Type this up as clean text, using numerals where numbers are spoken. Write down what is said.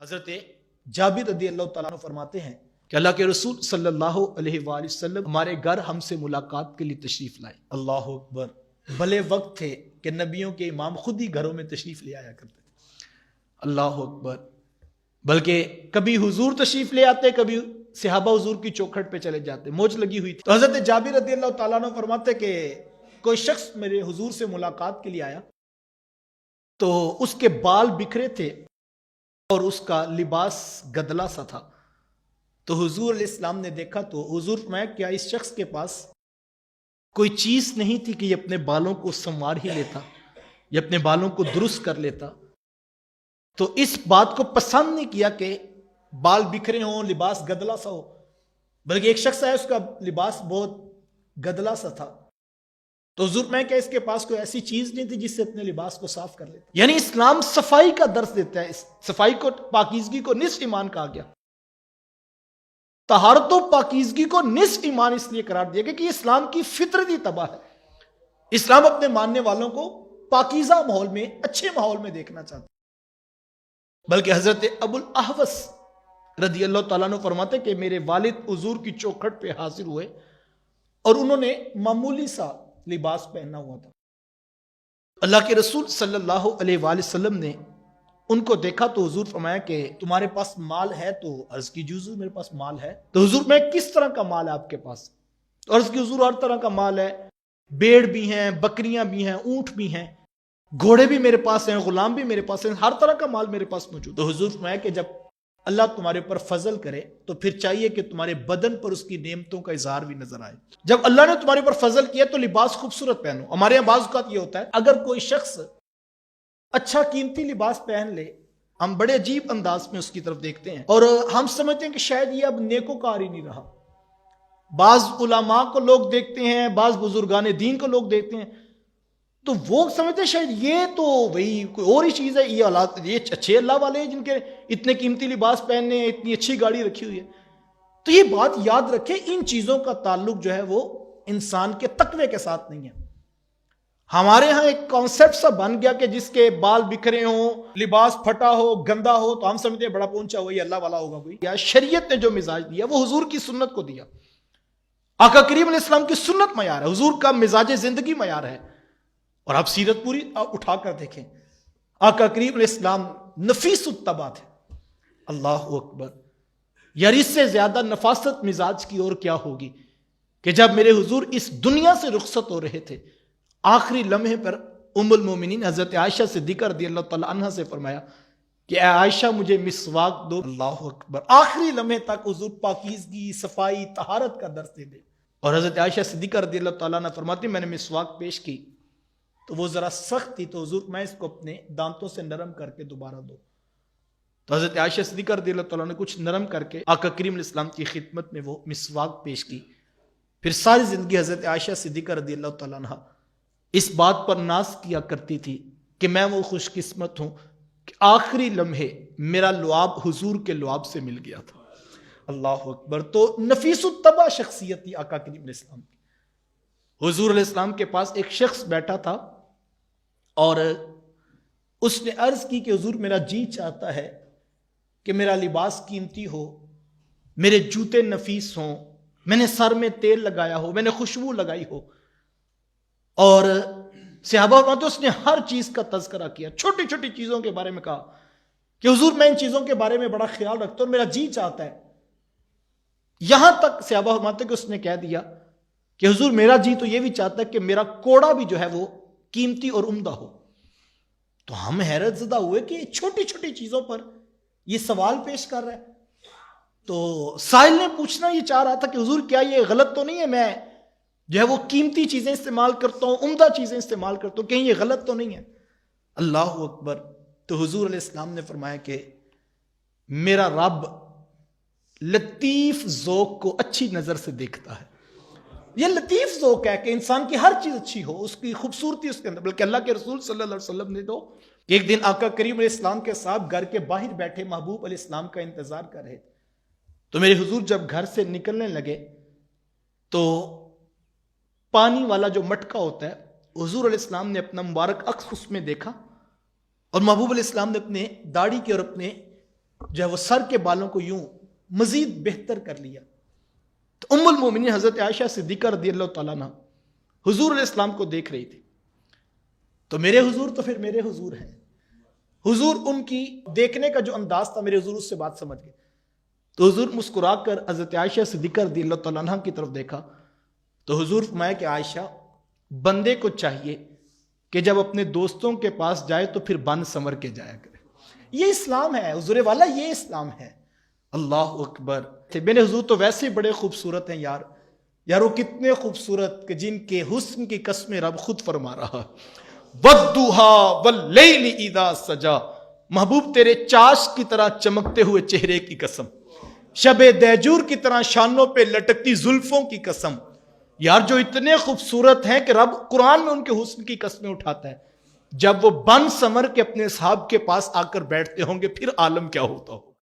حضرت جابر رضی اللہ تعالیٰ عنہ فرماتے ہیں کہ اللہ کے رسول صلی اللہ علیہ وآلہ وسلم ہمارے گھر ہم سے ملاقات کے لیے تشریف لائے۔ اللہ اکبر، بھلے وقت تھے کہ نبیوں کے امام خود ہی گھروں میں تشریف لے آیا کرتے تھے۔ اللہ اکبر، بلکہ کبھی حضور تشریف لے آتے، کبھی صحابہ حضور کی چوکھٹ پہ چلے جاتے، موج لگی ہوئی تھی۔ تو حضرت جابر رضی اللہ تعالیٰ عنہ فرماتے کہ کوئی شخص میرے حضور سے ملاقات کے لیے آیا تو اس کے بال بکھرے تھے اور اس کا لباس گدلا سا تھا۔ تو حضور علیہ السلام نے دیکھا تو حضور فرمایا کیا اس شخص کے پاس کوئی چیز نہیں تھی کہ یہ اپنے بالوں کو سنوار ہی لیتا، یہ اپنے بالوں کو درست کر لیتا؟ تو اس بات کو پسند نہیں کیا کہ بال بکھرے ہوں، لباس گدلا سا ہو، بلکہ ایک شخص ہے اس کا لباس بہت گدلا سا تھا، تو حضور میں کہ اس کے پاس کوئی ایسی چیز نہیں تھی جس سے اپنے لباس کو صاف کر لیتا۔ یعنی اسلام صفائی کا درس دیتا ہے، اس صفائی کو، پاکیزگی کو نصف ایمان کہا گیا۔ طہارت و پاکیزگی کو نصف ایمان اس لیے قرار دیا گیا کہ یہ اسلام کی فطرتی تباہ ہے۔ اسلام اپنے ماننے والوں کو پاکیزہ ماحول میں، اچھے ماحول میں دیکھنا چاہتا ہے۔ بلکہ حضرت ابو الاحوص رضی اللہ تعالیٰ عنہ فرماتے کہ میرے والد حضور کی چوکھٹ پہ حاضر ہوئے اور انہوں نے معمولی سا لباس پہنا ہوا تھا۔ اللہ کے رسول صلی اللہ علیہ وآلہ وسلم نے ان کو دیکھا تو حضور فرمایا کہ تمہارے پاس مال ہے؟ تو عرض کی حضور میرے پاس مال ہے۔ تو حضور میں کس طرح کا مال ہے آپ کے پاس؟ تو عرض کی حضور ہر طرح کا مال ہے، بیڑ بھی ہیں، بکریاں بھی ہیں، اونٹ بھی ہیں، گھوڑے بھی میرے پاس ہیں، غلام بھی میرے پاس ہیں، ہر طرح کا مال میرے پاس موجود۔ تو حضور فرمایا کہ جب اللہ تمہارے اوپر فضل کرے تو پھر چاہیے کہ تمہارے بدن پر اس کی نعمتوں کا اظہار بھی نظر آئے۔ جب اللہ نے تمہارے اوپر فضل کیا تو لباس خوبصورت پہنو۔ ہمارے یہاں بعض اوقات یہ ہوتا ہے، اگر کوئی شخص اچھا قیمتی لباس پہن لے، ہم بڑے عجیب انداز میں اس کی طرف دیکھتے ہیں اور ہم سمجھتے ہیں کہ شاید یہ اب نیکوکار ہی نہیں رہا۔ بعض علماء کو لوگ دیکھتے ہیں، بعض بزرگان دین کو لوگ دیکھتے ہیں تو وہ سمجھتے ہیں شاید یہ تو وہی کوئی اور ہی چیز ہے، یہ اچھے اللہ والے ہیں جن کے اتنے قیمتی لباس پہننے ہیں، اتنی اچھی گاڑی رکھی ہوئی ہے۔ تو یہ بات یاد رکھیں، ان چیزوں کا تعلق جو ہے وہ انسان کے تقوی کے ساتھ نہیں ہے۔ ہمارے ہاں ایک کانسیپٹ سا بن گیا کہ جس کے بال بکھرے ہوں، لباس پھٹا ہو، گندا ہو تو ہم سمجھتے ہیں بڑا پونچا ہوا یہ اللہ والا ہوگا کوئی۔ یا شریعت نے جو مزاج دیا وہ حضور کی سنت کو دیا۔ آقا کریم علیہ السلام کی سنت معیار ہے، حضور کا مزاج زندگی معیار ہے۔ اور آپ سیرت پوری اٹھا کر دیکھیں، آقا کریم علیہ السلام نفیس الطبع تھے۔ اللہ اکبر، یار اس سے زیادہ نفاست مزاج کی اور کیا ہوگی کہ جب میرے حضور اس دنیا سے رخصت ہو رہے تھے، آخری لمحے پر ام المومنین حضرت عائشہ صدیقہ رضی اللہ تعالیٰ عنہ سے فرمایا کہ اے عائشہ مجھے مسواک دو۔ اللہ اکبر، آخری لمحے تک حضور پاکیزگی، صفائی، طہارت کا درس دے دے۔ اور حضرت عائشہ صدیقہ رضی اللہ تعالیٰ عنہ فرماتی میں نے مسواک پیش کی تو وہ ذرا سخت تھی، تو حضور میں اس کو اپنے دانتوں سے نرم کر کے دوبارہ دو۔ تو حضرت عائشہ صدیقہ رضی اللہ تعالیٰ نے کچھ نرم کر کے آقا کریم علیہ السلام کی خدمت میں وہ مسواک پیش کی۔ پھر ساری زندگی حضرت عائشہ صدیقہ رضی اللہ تعالیٰ عنہ اس بات پر ناز کیا کرتی تھی کہ میں وہ خوش قسمت ہوں کہ آخری لمحے میرا لعاب حضور کے لعاب سے مل گیا تھا۔ اللہ اکبر، تو نفیس الطبع شخصیت تھی آقا کریم علیہ السلام کی۔ حضور علیہ السلام کے پاس ایک شخص بیٹھا تھا اور اس نے عرض کی کہ حضور میرا جی چاہتا ہے کہ میرا لباس قیمتی ہو، میرے جوتے نفیس ہوں، میں نے سر میں تیل لگایا ہو، میں نے خوشبو لگائی ہو۔ اور صحابہ فرماتے اس نے ہر چیز کا تذکرہ کیا، چھوٹی چھوٹی چیزوں کے بارے میں کہا کہ حضور میں ان چیزوں کے بارے میں بڑا خیال رکھتا ہوں اور میرا جی چاہتا ہے۔ یہاں تک صحابہ فرماتے کہ اس نے کہہ دیا کہ حضور میرا جی تو یہ بھی چاہتا ہے کہ میرا کوڑا بھی جو ہے وہ قیمتی اور عمدہ ہو۔ تو ہم حیرت زدہ ہوئے کہ چھوٹی چھوٹی چیزوں پر یہ سوال پیش کر رہا ہے۔ تو سائل نے پوچھنا یہ چاہ رہا تھا کہ حضور کیا یہ غلط تو نہیں ہے، میں جو ہے وہ قیمتی چیزیں استعمال کرتا ہوں، عمدہ چیزیں استعمال کرتا ہوں، کہیں یہ غلط تو نہیں ہے؟ اللہ اکبر، تو حضور علیہ السلام نے فرمایا کہ میرا رب لطیف ذوق کو اچھی نظر سے دیکھتا ہے۔ یہ لطیف ذوق ہے کہ انسان کی ہر چیز اچھی ہو، اس کی خوبصورتی اس کے اندر۔ بلکہ اللہ کے رسول صلی اللہ علیہ وسلم نے تو کہ ایک دن آقا کریم علیہ السلام کے ساتھ گھر کے باہر بیٹھے محبوب علیہ السلام کا انتظار کر رہے تھے، تو میرے حضور جب گھر سے نکلنے لگے تو پانی والا جو مٹکا ہوتا ہے، حضور علیہ السلام نے اپنا مبارک عکس اس میں دیکھا اور محبوب علیہ السلام نے اپنے داڑھی کے اور اپنے جو ہے وہ سر کے بالوں کو یوں مزید بہتر کر لیا. تو ام المومنین حضرت عائشہ صدیقہ رضی اللہ تعالیٰ عنہ حضور علیہ السلام کو دیکھ رہی تھی. تو میرے حضور تو پھر میرے حضور ہیں. حضور ان کی دیکھنے کا جو انداز تھا میرے حضور اس سے بات سمجھ گئے. تو حضور مسکرا کر حضرت عائشہ صدیقہ رضی اللہ تعالیٰ عنہ کی طرف دیکھا. تو حضور فرمایا کہ عائشہ، بندے کو چاہیے کہ جب اپنے دوستوں کے پاس جائے تو پھر بن سنور کے جایا کرے. یہ اسلام ہے حضور والا، یہ اسلام ہے. اللہ اکبر. میرے حضور تو ویسے بڑے خوبصورت ہیں یار وہ کتنے خوبصورت کہ جن کے حسن کی قسمیں رب خود فرما رہا. وَالضُّحَىٰ وَاللَّيْلِ اِذَا سَجَا، محبوب تیرے چاش کی طرح چمکتے ہوئے چہرے کی قسم، شب دیجور کی طرح شانوں پہ لٹکتی زلفوں کی قسم. یار جو اتنے خوبصورت ہیں کہ رب قرآن میں ان کے حسن کی قسمیں اٹھاتا ہے. جب وہ بن سمر کے اپنے صحاب کے پاس آ کر بیٹھتے ہوں گے پھر عالم کیا ہوتا ہو.